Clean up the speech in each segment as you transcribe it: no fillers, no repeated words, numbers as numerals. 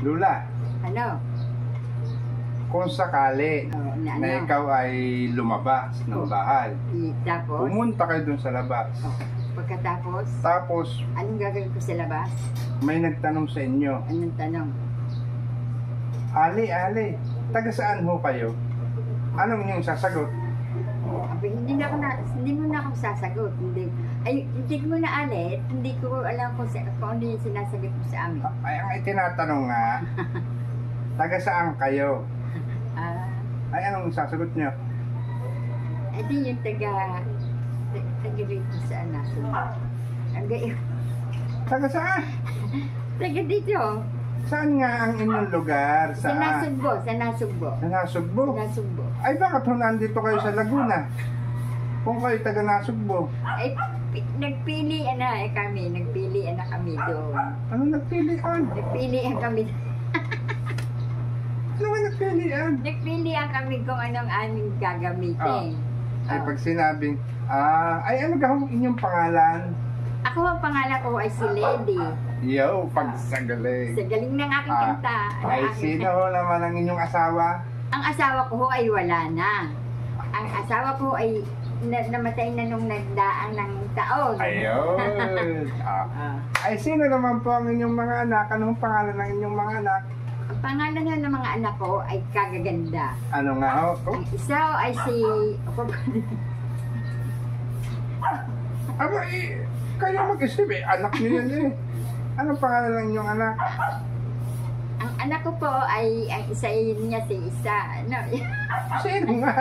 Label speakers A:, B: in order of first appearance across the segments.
A: Lula,
B: Ano?
A: kung sakali
B: Na
A: na
B: ano?
A: ikaw ay lumabas ng bahay,
B: Tapos?
A: pumunta kayo dun sa labas.
B: Pagkatapos,
A: Tapos,
B: anong gagawin ko sa labas?
A: may nagtanong sa inyo,
B: Anong tanong?
A: Ali, taga saan ho kayo? Anong inyong sasagot?
B: Hindi mo na ako sasagot. Hindi mo na alit. Hindi ko alam kung ano yung sinasagot mo sa amin.
A: Ay, ang itinatanong nga, taga saan kayo? Ay, anong sasagot nyo?
B: Hindi yung taga rito sa anak. Ang gayon.
A: Taga saan?
B: Taga dito.
A: Saan nga ang inyong lugar?
B: Sa Nasugbo. Sa Nasugbo.
A: Sa Nasugbo?
B: Sa Nasugbo.
A: Ay, bakit ho nandito kayo sa Laguna? Kung kayo taga Nasugbo.
B: Ay, nagpilian na kami. Nagpilian na kami doon.
A: Ano nagpilian?
B: Nagpilian kami.
A: Ano nga nagpilian?
B: Nagpilian kami kung anong aming gagamitin.
A: Ay, pag sinabing, ay ano gahong inyong pangalan?
B: Ako ang pangalan ko ay si Lady.
A: Yo, pagsagaling.
B: Sa galing ng aking kanta.
A: Ay, sino ho naman ang inyong asawa?
B: Ang asawa ko ho ay wala na. Ang asawa ko ay namatay na nung nagdaang ng taon.
A: Ayun. Ay, sino naman po ang inyong mga anak? Anong pangalan ng inyong mga anak?
B: Ang pangalan ho ng mga anak ko ay Kagaganda.
A: Ano nga ho? Oh,
B: Ang isa ho ay si...
A: aba, kayo mag-isip eh. Anak niyo yan eh. Anong pangalan ng inyong anak?
B: Ang anak ko po ay, ang isa niya si Isa. Ano?
A: Sino nga?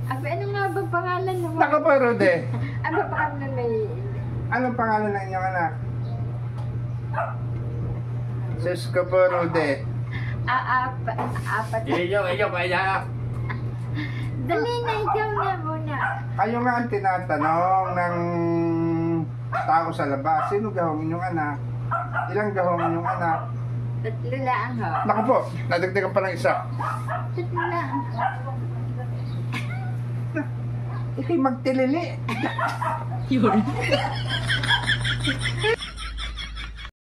B: Ano nga ba pangalan mo?
A: Nakaparod eh.
B: Ano ba pangalan may...
A: Anong pangalan ng inyong anak? Cisco Porode.
B: Apat.
C: Iyo, kaya.
B: Dali na, ikaw na muna.
A: Kayo nga ang tinatanong ng tao sa labas. Sino gahong inyong anak? Ilang gahong inyong anak?
B: Tatlo lang ho.
A: Naku po, nadagdagan pa ng isa.
B: Tatlo lang.
A: Ikay magtilili.
C: Yun.